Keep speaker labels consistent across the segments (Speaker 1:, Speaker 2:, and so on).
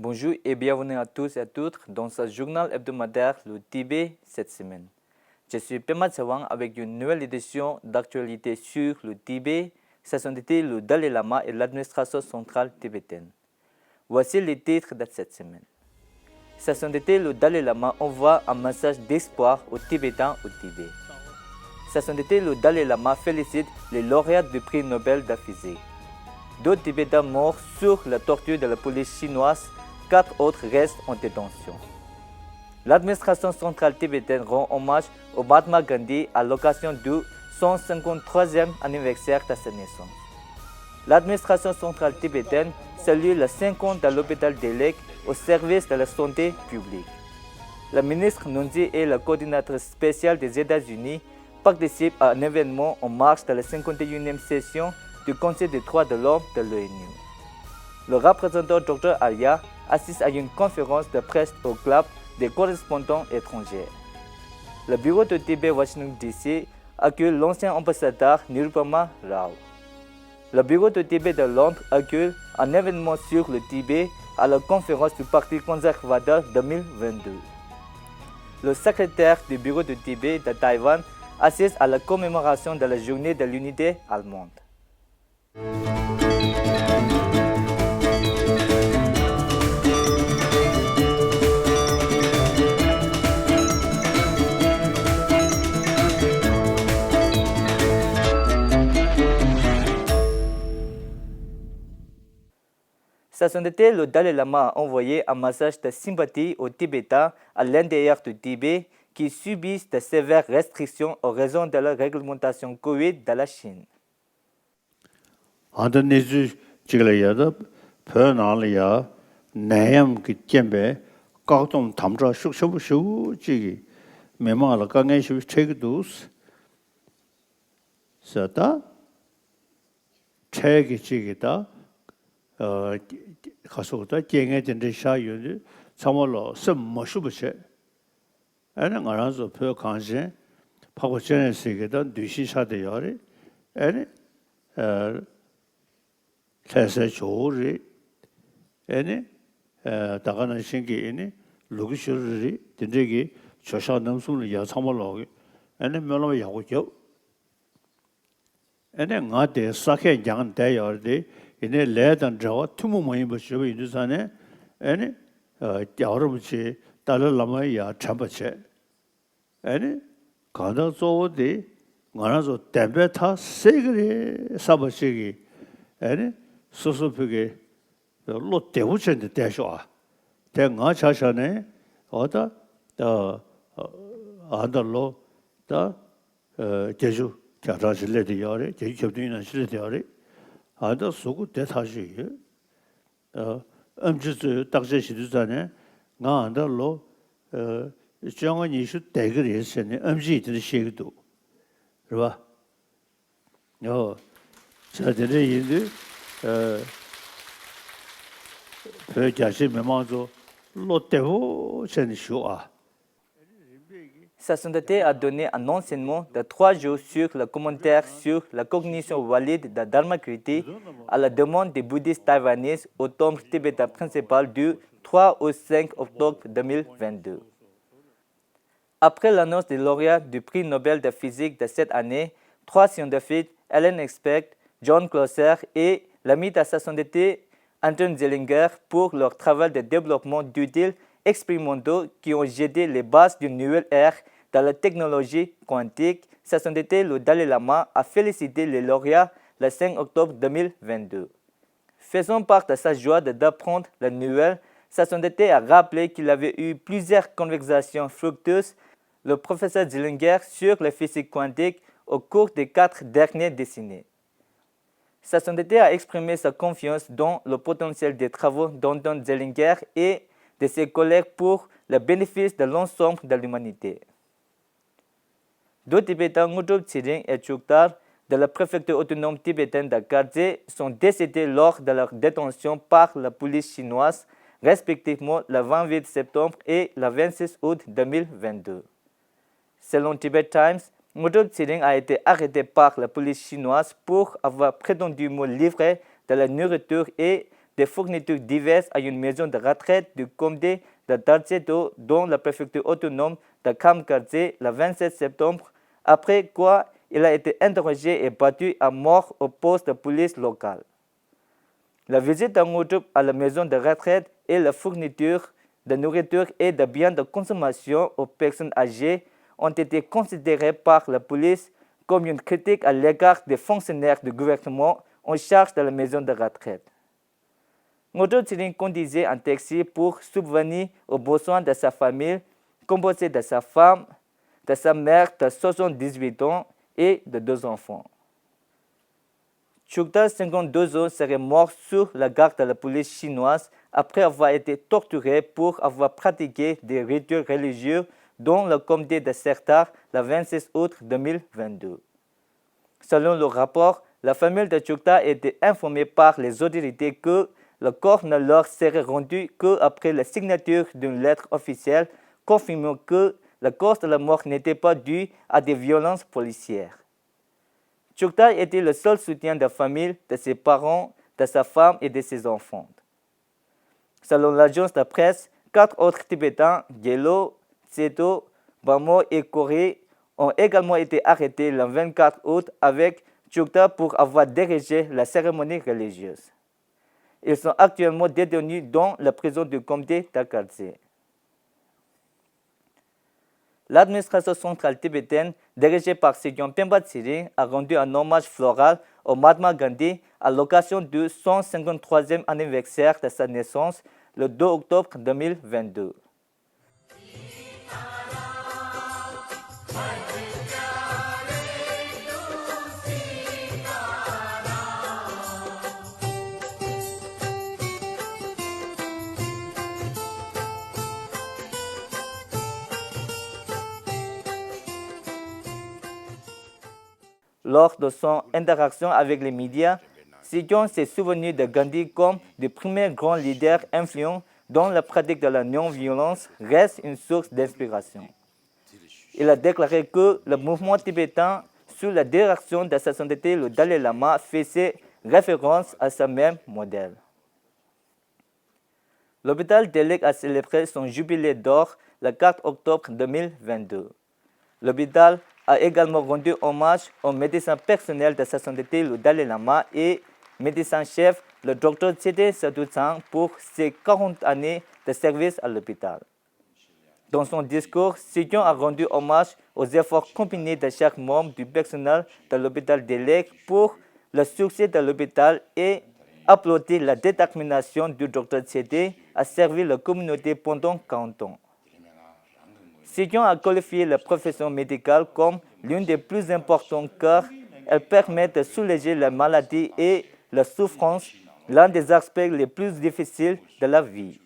Speaker 1: Bonjour et bienvenue à tous et à toutes dans ce journal hebdomadaire Le Tibet cette semaine. Je suis Pema Tsawang avec une nouvelle édition d'actualité sur le Tibet, sa sainteté, le Dalai Lama et l'administration centrale tibétaine. Voici les titres de cette semaine. Sa sainteté, le Dalai Lama envoie un message d'espoir aux Tibétains au Tibet. Sa sainteté, le Dalai Lama félicite les lauréats du prix Nobel de physique. 2 Tibétains morts sur la torture de la police chinoise, 4 autres restent en détention. L'administration centrale tibétaine rend hommage au Mahatma Gandhi à l'occasion du 153e anniversaire de sa naissance. L'administration centrale tibétaine salue les 5 ans de l'hôpital d'Elek au service de la santé publique. La ministre Nunzi et la coordinatrice spéciale des États-Unis participent à un événement en marge de la 51e session du Conseil des droits de l'homme de l'ONU. Le représentant Dr. Arya assiste à une conférence de presse au club des correspondants étrangers. Le bureau de Tibet Washington DC accueille l'ancien ambassadeur Nirupama Rao. Le bureau de Tibet de Londres accueille un événement sur le Tibet à la conférence du Parti conservateur 2022. Le secrétaire du bureau de Tibet de Taïwan assiste à la commémoration de la journée de l'unité allemande. Sa sainteté, le Dalai Lama a envoyé un message de sympathie aux Tibétains à l'intérieur du Tibet qui subissent de sévères restrictions en raison de la réglementation Covid de la Chine.
Speaker 2: 가서다 쟁에 된데 샤유지 참말로 섬머슈부체 애는 알아서 표 관심 파고 전에 세계다 뉘시샤대요리 애니 세세 조리 애니 다가는 신기이니 루기슈리 된데기 조샤 넘숨을 야 참말로 애니 meloma 야고죠 애니 나데 사케 장 대요리 이내 레단 저와 투무 모임 버시고 인도산에 아니 여러분이 달라마야 참바체 아니 가다 조데 가나서 데베타 세그리 사바시기 아니 소소프게 롯데우천데 대쇼아 대가 자샤네 어다 아들로 다 제주 자라실레디 요리 제주협동이나 실레디 요리 아다 소고 대사시 음주스 딱제시도잖아 나한테로 정원이 수 대그리스네 음지들 시기도 그봐 저들이 이제 그자시 메모조 롯데호 전쇼아
Speaker 1: Sa sainteté a donné un enseignement de 3 jours sur le commentaire sur la cognition valide de Dharmakriti à la demande des bouddhistes taïwanais au temple tibétain principal du 3 au 5 octobre 2022. Après l'annonce des lauréats du prix Nobel de physique de cette année, 3 scientifiques, Ellen Expect, John Clauser et l'ami de sa sainteté Anton Zeilinger pour leur travail de développement d'outils expérimentaux qui ont jeté les bases d'une nouvelle ère dans la technologie quantique. Sa sainteté, le Dalai Lama a félicité les lauréats le 5 octobre 2022. Faisant part de sa joie d'apprendre la nouvelle, sa sainteté a rappelé qu'il avait eu plusieurs conversations fructueuses le professeur Zeilinger sur la physique quantique au cours des 4 dernières décennies. Sa sainteté a exprimé sa confiance dans le potentiel des travaux d'Anton Zeilinger et de ses collègues pour le bénéfice de l'ensemble de l'humanité. 2 Tibétains, Ngudrup Tshering et Chuktar, de la préfecture autonome tibétaine de Kardze, sont décédés lors de leur détention par la police chinoise, respectivement le 28 septembre et le 26 août 2022. Selon Tibet Times, Ngudrup Tshering a été arrêté par la police chinoise pour avoir prétendument livré de la nourriture et des fournitures diverses à une maison de retraite du comté de Darjeto dans la préfecture autonome de Khamkardji le 27 septembre, après quoi il a été interrogé et battu à mort au poste de police local. La visite en groupe à la maison de retraite et la fourniture de nourriture et de biens de consommation aux personnes âgées ont été considérées par la police comme une critique à l'égard des fonctionnaires du gouvernement en charge de la maison de retraite. Ngoto Tshering conduisait un taxi pour subvenir aux besoins de sa famille, composée de sa femme, de sa mère de 78 ans et de 2 enfants. Chukta, 52 ans, serait mort sur la garde de la police chinoise après avoir été torturé pour avoir pratiqué des rituels religieux dans le comté de Sertar le 26 août 2022. Selon le rapport, la famille de Chukta a été informée par les autorités que le corps ne leur serait rendu qu'après la signature d'une lettre officielle confirmant que la cause de la mort n'était pas due à des violences policières. Chukta était le seul soutien de la famille, de ses parents, de sa femme et de ses enfants. Selon l'agence de presse, 4 autres Tibétains, Gelo, Tseto, Bamo et Corée, ont également été arrêtés le 24 août avec Chukta pour avoir dirigé la cérémonie religieuse. Ils sont actuellement détenus dans la prison du comté d'Akardji. L'administration centrale tibétaine, dirigée par Sejong Pemba Tshering, a rendu un hommage floral au Mahatma Gandhi à l'occasion du 153e anniversaire de sa naissance le 2 octobre 2022. Lors de son interaction avec les médias, Sejong s'est souvenu de Gandhi comme le premier grand leader influent dont la pratique de la non-violence reste une source d'inspiration. Il a déclaré que le mouvement tibétain, sous la direction de sa sainteté le Dalai Lama, faisait référence à ce même modèle. L'hôpital d'Elek a célébré son jubilé d'or le 4 octobre 2022. L'hôpital a également rendu hommage au médecin personnel de sa sainteté le Dalai Lama et médecin-chef le Dr Tshete Sadhu Tsang pour ses 40 années de service à l'hôpital. Dans son discours, Sejong a rendu hommage aux efforts combinés de chaque membre du personnel de l'hôpital d'Elek pour le succès de l'hôpital et applaudi la détermination du Dr Tshete à servir la communauté pendant 40 ans. Sejong a qualifié la profession médicale comme l'une des plus importantes car elle permet de soulager la maladie et la souffrance, l'un des aspects les plus difficiles de la vie.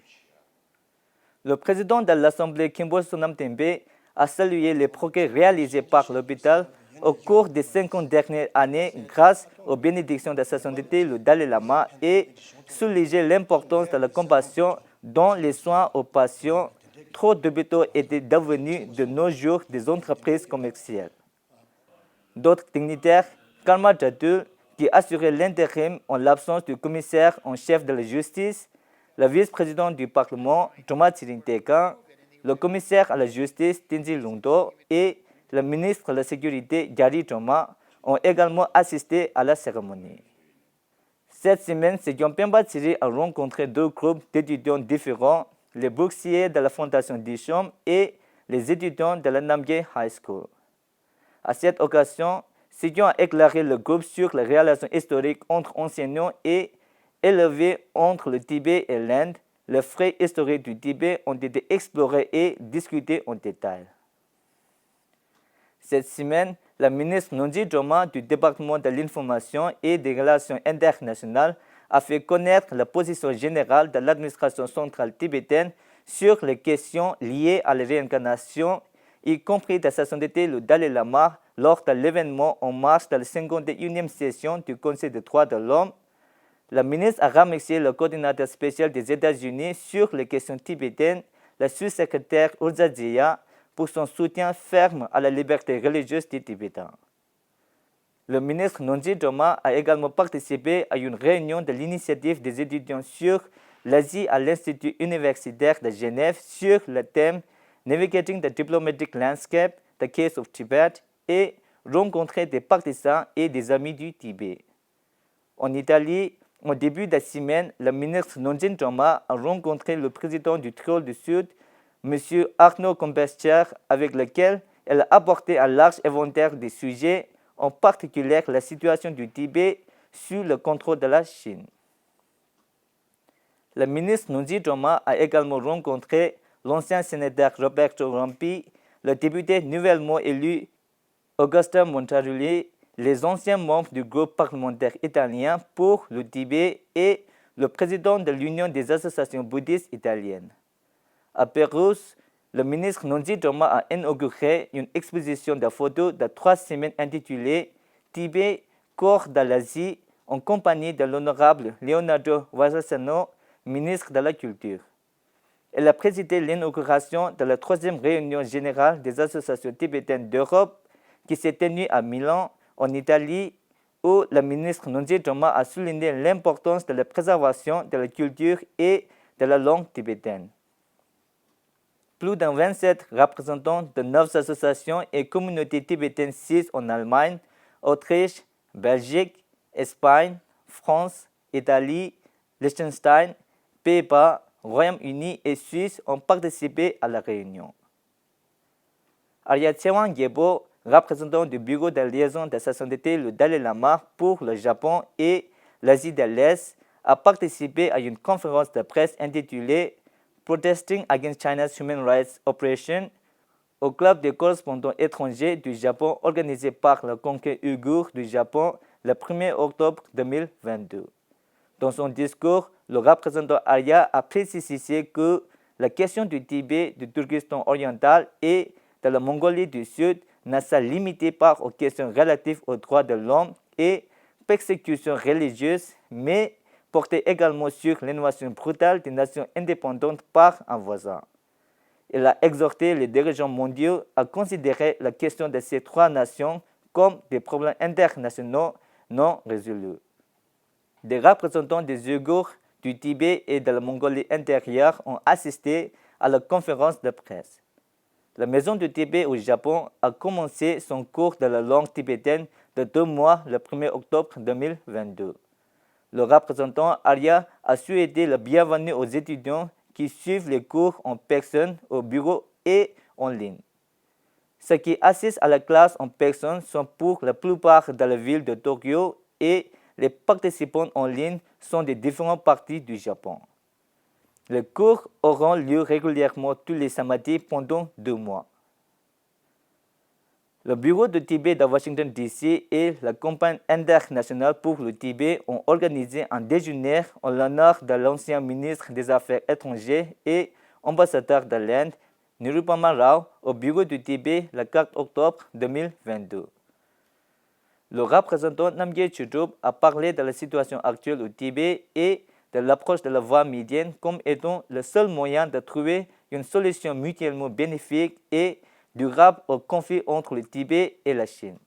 Speaker 1: Le président de l'Assemblée, Kimbo Sonam Tembe, a salué les progrès réalisés par l'hôpital au cours des 50 dernières années grâce aux bénédictions de sa sainteté, le Dalai Lama, et souligné l'importance de la compassion dans les soins aux patients. Trop d'hôpitaux étaient devenus de nos jours des entreprises commerciales. D'autres dignitaires, Karma Jadul, qui assurait l'intérim en l'absence du commissaire en chef de la justice, le vice-président du Parlement, Joma Tshering Tekan, le commissaire à la justice, Tenzin Lungdo, et le ministre de la Sécurité, Gyari Joma, ont également assisté à la cérémonie. Cette semaine, Sejong Pemba Tshering a rencontré 2 groupes d'étudiants différents, les boursiers de la Fondation Dishom et les étudiants de la Namgyal High School. À cette occasion, Sejong a éclairé le groupe sur les relations historiques entre enseignants et élevés entre le Tibet et l'Inde. Les faits historiques du Tibet ont été explorés et discutés en détail. Cette semaine, la ministre Nonji Joma du département de l'information et des relations internationales a fait connaître la position générale de l'administration centrale tibétaine sur les questions liées à la réincarnation, y compris de sa sainteté le Dalai Lama lors de l'événement en mars de la 51e session du Conseil des droits de l'homme. La ministre a remercié le coordinateur spécial des États-Unis sur les questions tibétaines, le sous-secrétaire Urza Jeya, pour son soutien ferme à la liberté religieuse des Tibétains. Le ministre Nonji Doma a également participé à une réunion de l'initiative des étudiants sur l'Asie à l'Institut universitaire de Genève sur le thème Navigating the Diplomatic Landscape, the Case of Tibet et rencontré des partisans et des amis du Tibet. En Italie, au début de la semaine, le ministre Nonjin Doma a rencontré le président du Tyrol du Sud, M. Arnaud Combescher, avec lequel elle a apporté un large inventaire des sujets, en particulier la situation du Tibet sous le contrôle de la Chine. Le ministre Nonji Doma a également rencontré l'ancien sénateur Roberto Rampi, le député nouvellement élu Augusto Montarulli, les anciens membres du groupe parlementaire italien pour le Tibet et le président de l'Union des associations bouddhistes italiennes. À Pérouse, le ministre Nonji Doma a inauguré une exposition de photos de 3 semaines intitulée Tibet, corps de l'Asie, en compagnie de l'honorable Leonardo Vasassano, ministre de la Culture. Elle a présidé l'inauguration de la 3e réunion générale des associations tibétaines d'Europe qui s'est tenue à Milan, en Italie, où le ministre Nonji Doma a souligné l'importance de la préservation de la culture et de la langue tibétaine. Plus de 27 représentants de 9 associations et communautés tibétaines CIS en Allemagne, Autriche, Belgique, Espagne, France, Italie, Liechtenstein, Pays-Bas, Royaume-Uni et Suisse ont participé à la réunion. Arya Tsewan Gyebo, représentant du bureau de liaison de sa sainteté le Dalai Lama pour le Japon et l'Asie de l'Est, a participé à une conférence de presse intitulée Protesting Against China's Human Rights Operation au club des correspondants étrangers du Japon organisé par le Congrès ouïghour du Japon le 1er octobre 2022. Dans son discours, le représentant Arya a précisé que la question du Tibet, du Turkestan oriental et de la Mongolie du Sud ne se limitait pas aux questions relatives aux droits de l'homme et persécutions religieuses, mais portait également sur l'invasion brutale des nations indépendantes par un voisin. Il a exhorté les dirigeants mondiaux à considérer la question de ces 3 nations comme des problèmes internationaux non résolus. Des représentants des Ouïghours, du Tibet et de la Mongolie intérieure ont assisté à la conférence de presse. La Maison du Tibet au Japon a commencé son cours de la langue tibétaine de 2 mois le 1er octobre 2022. Le représentant Arya a souhaité la bienvenue aux étudiants qui suivent les cours en personne, au bureau et en ligne. Ceux qui assistent à la classe en personne sont pour la plupart de la ville de Tokyo et les participants en ligne sont des différentes parties du Japon. Les cours auront lieu régulièrement tous les samedis pendant 2 mois. Le bureau du Tibet de Washington DC et la Campagne internationale pour le Tibet ont organisé un déjeuner en l'honneur de l'ancien ministre des Affaires étrangères et ambassadeur de l'Inde, Nirupama Rao, au bureau du Tibet le 4 octobre 2022. Le représentant Namgyel Chudup a parlé de la situation actuelle au Tibet et de l'approche de la voie médiane comme étant le seul moyen de trouver une solution mutuellement bénéfique et durable au conflit entre le Tibet et la Chine.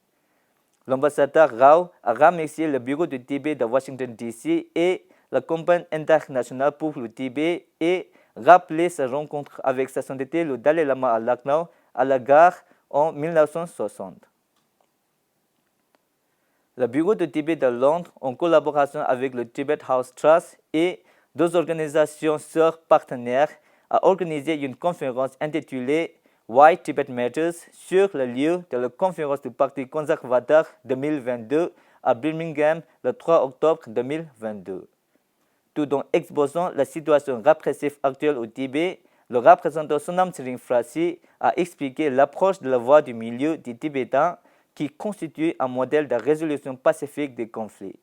Speaker 1: L'ambassadeur Rao a remercié le bureau du Tibet de Washington DC et la Campagne internationale pour le Tibet et rappelé sa rencontre avec sa sainteté le Dalai Lama à Lucknow à la gare en 1960. Le bureau du Tibet de Londres, en collaboration avec le Tibet House Trust et 2 organisations sœurs partenaires, a organisé une conférence intitulée Why Tibet Matters sur le lieu de la conférence du Parti conservateur 2022 à Birmingham le 3 octobre 2022. Tout en exposant la situation répressive actuelle au Tibet, le représentant Sonam Tsering Frasi a expliqué l'approche de la voie du milieu des Tibétains qui constitue un modèle de résolution pacifique des conflits.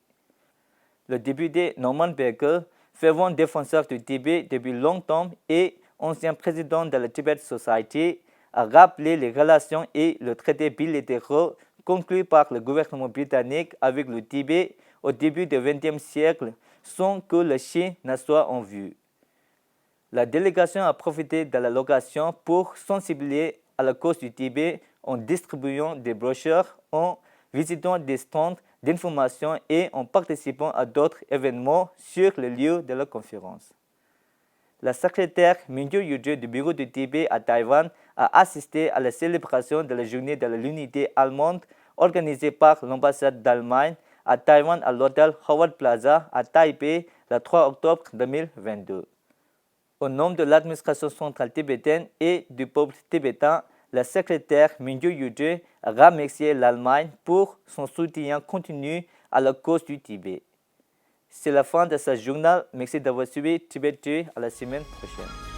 Speaker 1: Le député Norman Baker, fervent défenseur du Tibet depuis longtemps et ancien président de la Tibet Society, a rappelé les relations et le traité bilatéraux conclus par le gouvernement britannique avec le Tibet au début du XXe siècle sans que la Chine ne soit en vue. La délégation a profité de la location pour sensibiliser à la cause du Tibet en distribuant des brochures, en visitant des stands d'information et en participant à d'autres événements sur le lieu de la conférence. La secrétaire Mingyu Yuzhe du bureau du Tibet à Taïwan a assisté à la célébration de la journée de l'unité allemande organisée par l'ambassade d'Allemagne à Taïwan à l'hôtel Howard Plaza à Taipei le 3 octobre 2022. Au nom de l'administration centrale tibétaine et du peuple tibétain, la secrétaire Mingyu Yuzhe a remercié l'Allemagne pour son soutien continu à la cause du Tibet. C'est la fin de ce journal. Merci d'avoir suivi Tibet. À la semaine prochaine.